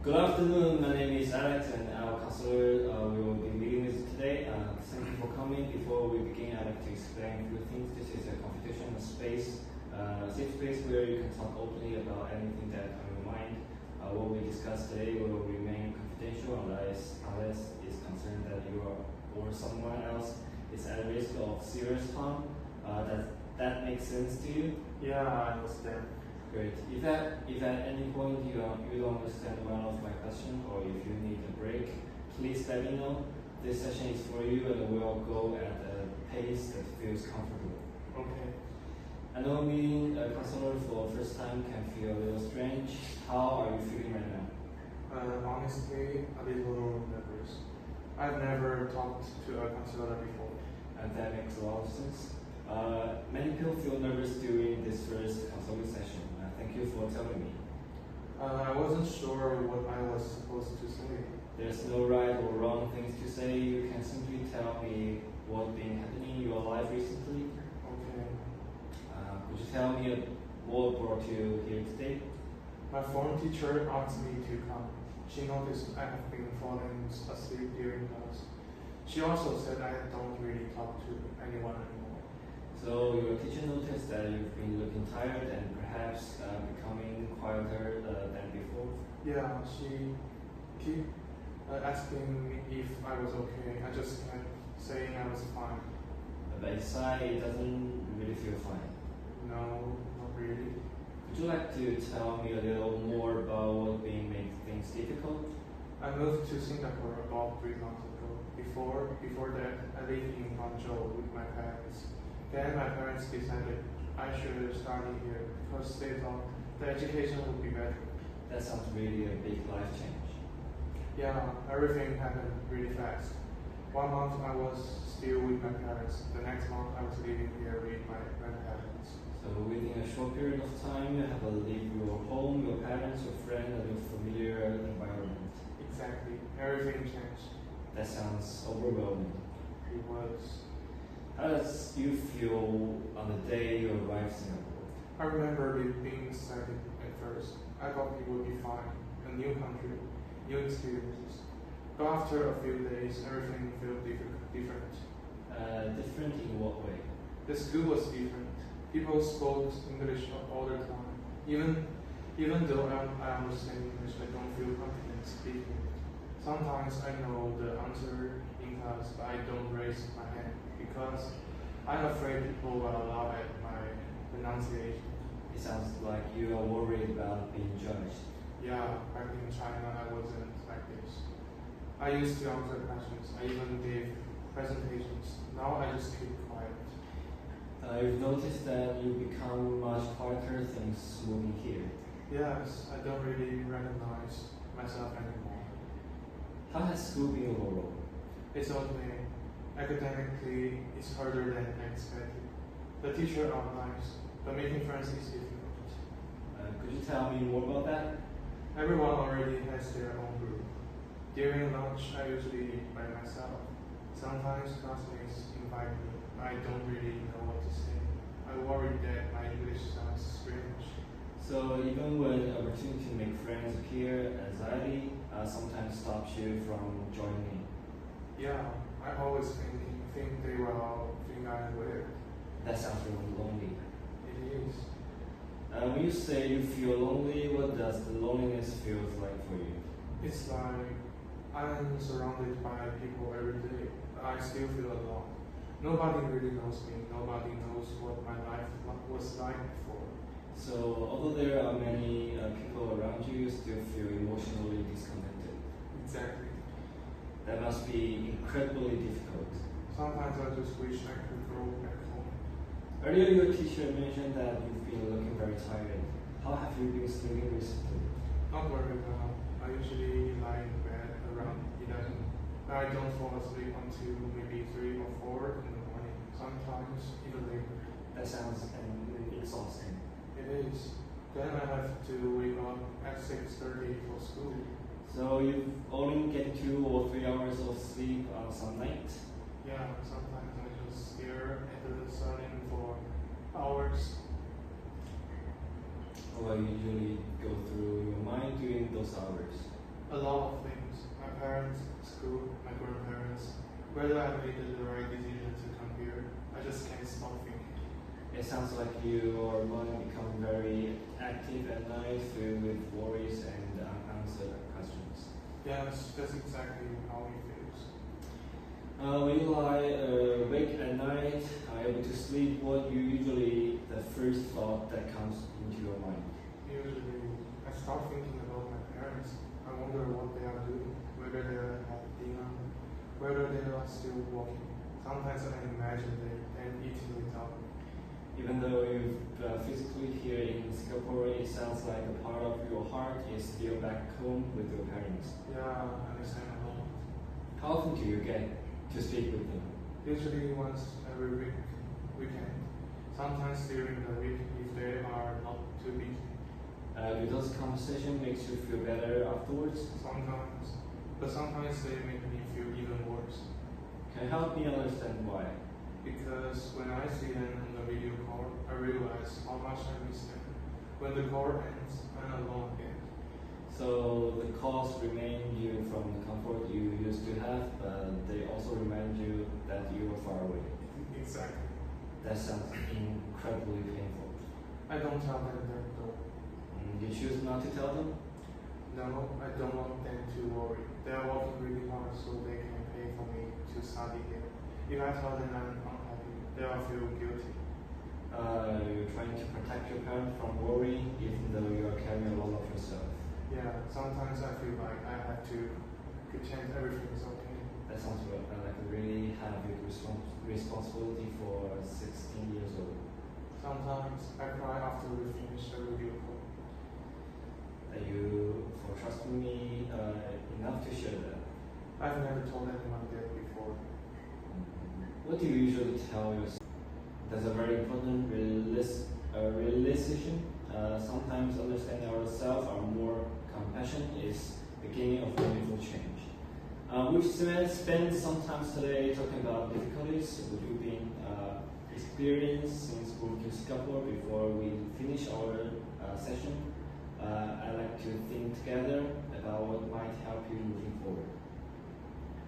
Good afternoon, my name is Alex and our counselor we will be meeting with today. Thank you for coming. Before we begin, I'd like to explain a few things. This is a computational space, safe space where you can talk openly about anything that on your mind. What we discuss today will remain confidential unless it's concerned that you or someone else is at risk of serious harm. That makes sense to you? Yeah, I understand. Great. If at any point you don't understand one of my questions or if you need a break, please let me know. This session is for you and we'll go at a pace that feels comfortable. Okay. I know meeting a counselor for the first time can feel a little strange. How are you feeling right now? Honestly, a little nervous. I've never talked to a counselor before. And that makes a lot of sense. Many people feel nervous during this first counseling session. Thank you for telling me. I wasn't sure what I was supposed to say. There's no right or wrong things to say. You can simply tell me what's been happening in your life recently. Okay. Could you tell me what brought you here today? My form teacher asked me to come. She noticed I have been falling asleep during class. She also said I don't really talk to anyone anymore. So your teacher noticed that you've been looking tired and perhaps becoming quieter than before? Yeah, she kept asking me if I was okay. I just kept saying I was fine. But inside it doesn't really feel fine. No, not really. Would you like to tell me a little more about what made things difficult? I moved to Singapore about 3 months ago. Before that, I lived in Guangzhou with my parents. Then my parents decided I should study here because they thought the education would be better. That sounds really a big life change. Yeah, everything happened really fast. 1 month I was still with my parents. The next month I was living here with my grandparents. So within a short period of time, you have to leave your home, your parents, your friends, and your familiar environment. Exactly. Everything changed. That sounds overwhelming. It was. How does you feel on the day you arrived in Singapore? I remember being excited at first. I thought it would be fine. A new country, new experiences. But after a few days, everything felt different. Different in what way? The school was different. People spoke English all the time. Even though I understand English, I don't feel confident speaking. Sometimes I know the answer in class, but I don't raise my hand because I'm afraid people will laugh at my pronunciation. It sounds like you are worried about being judged. Yeah, back in China I wasn't like this. I used to answer questions. I even gave presentations. Now I just keep quiet. You've noticed that you become much quieter since moving here. Yes, I don't really recognize myself anymore. How has school been overall? It's okay. Academically, it's harder than I expected. The teachers are nice, but making friends is difficult. Could you tell me more about that? Everyone already has their own group. During lunch, I usually eat by myself. Sometimes classmates invite me. I don't really know what to say. I worry that my English sounds strange. So even when opportunity to make friends appear, anxiety sometimes stops you from joining in. Yeah, I always think they will think I'm weird. That sounds really lonely. It is. When you say you feel lonely, what does the loneliness feel like for you? It's like I'm surrounded by people every day, but I still feel alone. Nobody really knows me. Nobody knows what my life was like before. So although there are many people around you, you still feel emotionally disconnected. Exactly. That must be incredibly difficult. Sometimes I just wish I could go back home. Earlier your teacher mentioned that you've been looking very tired. How have you been sleeping recently? Not very well. I usually lie in bed around 11. I don't fall asleep until maybe 3 or 4 in the morning. Sometimes even later. That sounds exhausting. It is. Then I have to wake up at 6:30 for school. So you only get 2 or 3 hours of sleep on some night? Yeah, sometimes I just stare at the sun for hours. What usually go through your mind during those hours? A lot of things. My parents, school, my grandparents. Whether I made the right decision to come here, I just can't stop thinking. It sounds like your mind become very active at night, filled with worries and unanswered questions. Yes, that's exactly how it feels. When you lie awake at night, are able to sleep, what usually the first thought that comes into your mind? Usually, I start thinking about my parents. I wonder what they are doing, whether they are at dinner, whether they are still walking. Sometimes I imagine them eating without me. Even though you're physically here in Singapore, it sounds like a part of your heart is still back home with your parents. Yeah, I understand a lot. How often do you get to speak with them? Usually once every weekend. Sometimes during the week if they are not too busy. Do those conversations make you feel better afterwards? Sometimes. But sometimes they make me feel even worse. Can you help me understand why? Because when I see them on the video call, I realize how much I miss them. When the call ends, I'm alone again. So the calls remind you from the comfort you used to have, but they also remind you that you are far away. Exactly. That sounds incredibly painful. I don't tell them that though. You choose not to tell them? No, I don't want them to worry. They are working really hard so they can pay for me to study here. If I tell them I'm unhappy, they will feel guilty. You're trying to protect your parents from worry, even though you are carrying a lot of yourself. Yeah, sometimes I feel like I have to pretend everything is okay. That sounds like a really heavy responsibility for 16 years old. Sometimes I cry after we finish the video call. Thank you for trusting me enough to share that. I've never told anyone that before. What do you usually tell yourself? That's a very important realization. Sometimes understanding ourselves or more compassion is beginning of meaningful change. We've spent some time today talking about difficulties which we've been experienced since moving to Singapore. Before we finish our session, I'd like to think together about what might help you moving forward.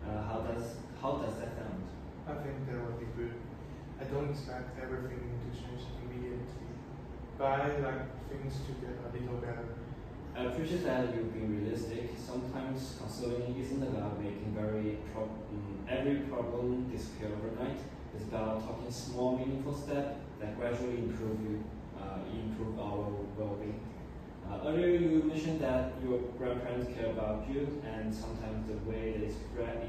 How does that sound? I think that would be good. I don't expect everything to change immediately, but I like things to get a little better. I appreciate that you've been realistic. Sometimes counseling isn't about making every problem disappear overnight. It's about taking small, meaningful steps that gradually improve our well-being. Earlier, you mentioned that your grandparents care about you, and sometimes the way they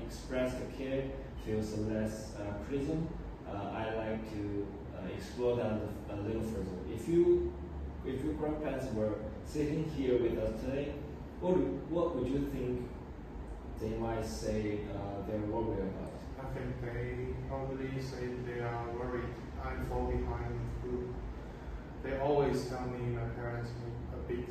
express the care feels less criticism. I like to explore that a little further. If your grandparents were sitting here with us today, what would you think they might say they're worried about? I think they probably say they are worried I fall behind in school. They always tell me my parents made a big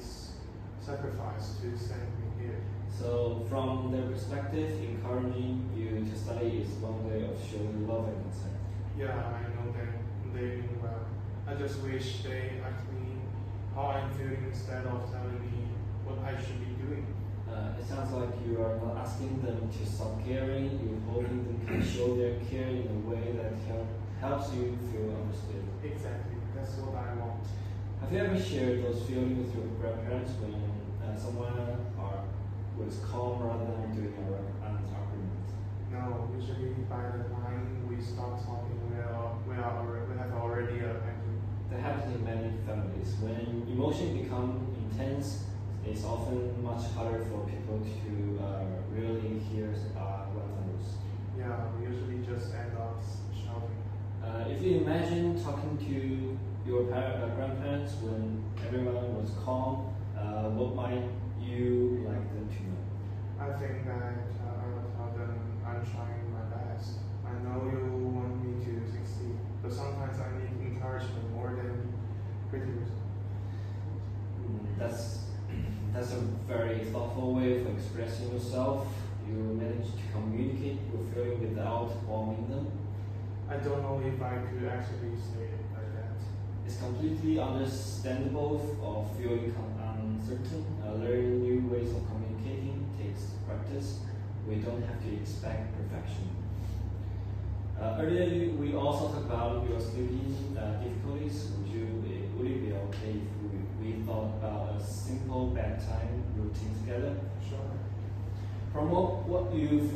sacrifice to send me here. So from their perspective, encouraging you to study is one way of showing love and concern. Yeah, I know them. They mean well. I just wish they asked me how I'm feeling instead of telling me what I should be doing. It sounds like you are not asking them to stop caring. You're hoping them can show their care in a way that helps you feel understood. Exactly. That's what I want. Have you ever shared those feelings with your grandparents when someone was calm rather than doing an argument? No, usually by the time we start talking, we have already angry. That happens in many families. When emotions become intense, it's often much harder for people to really hear one another. Yeah, we usually just end up shouting. If you imagine talking to your grandparents when everyone was calm, what might you like them to know? I think that I will tell them I'm trying my best. I know you want me to succeed, but sometimes I need encouragement more than criticism. That's a very thoughtful way of expressing yourself. You manage to communicate your feeling without warming them. I don't know if I could actually say it like that. It's completely understandable of feeling uncertain. Learning new ways of communicating takes we don't have to expect perfection. Earlier, we also talked about your sleeping difficulties. Would it be okay if we thought about a simple bedtime routine together? Sure. From what you've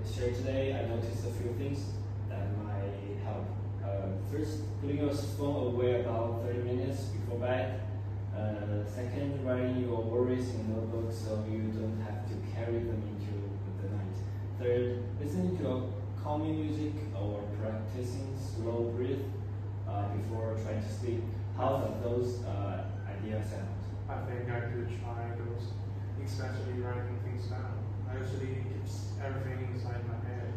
shared today, I noticed a few things that might help. First, putting your phone away about 30 minutes before bed. Second, writing your worries in a notebook so you don't have to carry them into the night. Third, listening to a calming music or practicing slow breath before trying to sleep. How do those ideas sound? I think I could try those, especially writing things down. I usually keep everything inside my head.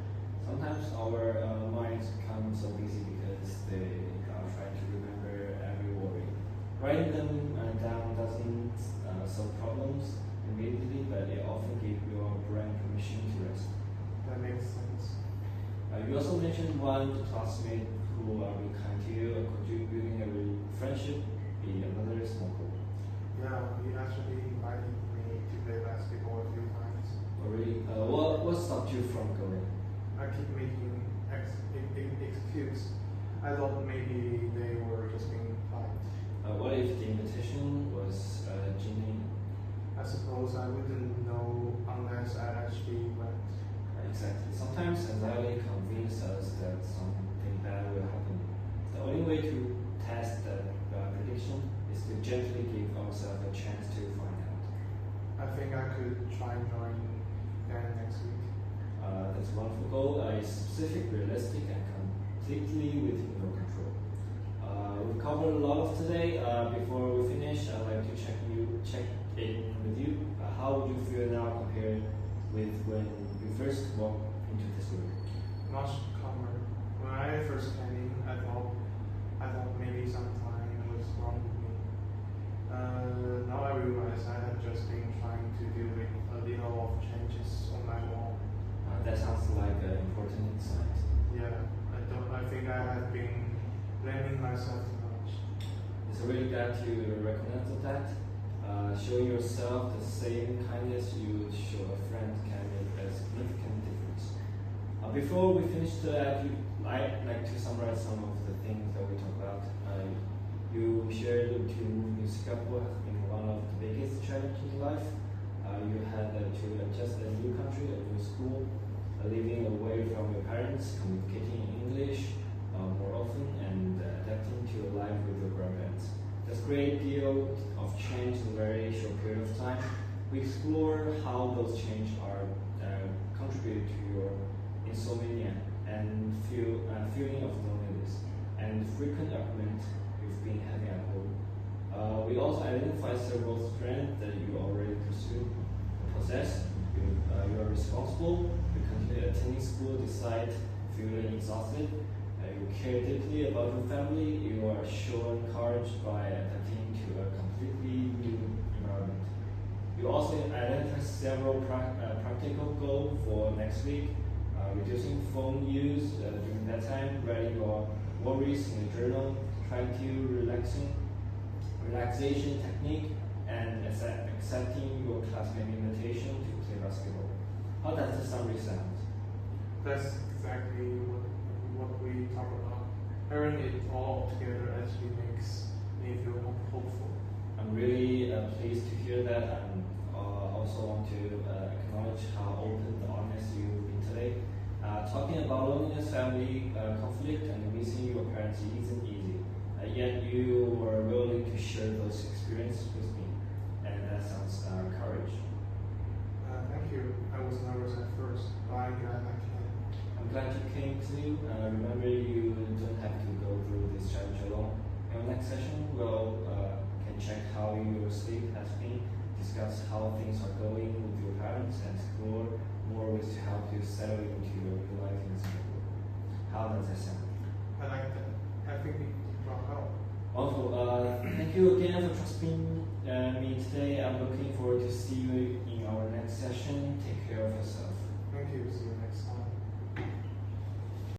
Sometimes our minds become so busy because they are trying to remember every worry. Writing them down doesn't solve problems immediately, but it often gives your brain permission to rest. That makes sense. You also mentioned one classmate who are being kind to you, contributing a friendship, be another small goal. Yeah, he actually invited me to play basketball a few times. Oh, really? What stopped you from going? I keep making excuse. I thought maybe they were just being polite. What if the invitation was genuine? I suppose I wouldn't know unless I actually went. Exactly. Sometimes anxiety convinces us that something bad will happen. The only way to test that prediction is to gently give ourselves a chance to find out. I think I could try joining them next week. That's a wonderful goal. It's specific, realistic, and completely within your control. We've covered a lot of today. Before we finish, I'd like to check in with you. How would you feel now compared with when you first walked into this room? Much calmer. When I first came in, I thought maybe something was wrong with me. Now I realize I had just been trying to deal with a little of changes on my own. That sounds like an important insight. Yeah, I think I have been blaming myself too much. It's really glad you recognize that. Showing yourself the same kindness you would show a friend can make a significant difference. Before we finish today, I'd like to summarize some of the things that we talked about. You shared to move to Singapore has been one of the biggest challenges in life. You had to adjust a new country, a new school, living away from your parents, communicating in English more often, and adapting to a life with your grandparents. There's a great deal of change in a very short period of time. We explore how those changes are contributed to your insomnia and feeling of loneliness and frequent argument you've been having at home. We also identify several strengths that you already possess. You are responsible. You continue attending school despite feeling exhausted. You care deeply about your family. You are shown courage by adapting to a completely new environment. You also identify several practical goals for next week. Reducing phone use during that time, writing your worries in a journal, trying to relaxation technique, and accepting your classmate invitation to play basketball. How does the summary sound? That's exactly what we talk about. Hearing it all together actually makes me feel hopeful. I'm really pleased to hear that. I also want to acknowledge how open and honest you've been today. Talking about loneliness, family conflict, and missing your parents isn't easy. Yet you were willing to share those experiences with me, and that sounds courage. Thank you. I was nervous at first, but I'm glad I came. I'm glad you came too. Remember, you don't have to go through this challenge alone. In our next session, we'll can check how your sleep has been, discuss how things are going with your parents, and explore more ways to help you settle into your new life in Singapore. How does that sound? I like that. I think it brought help. Also, thank you again for trusting me today. I'm looking forward to see you in our next session. Take care of yourself. Thank you. See you next time.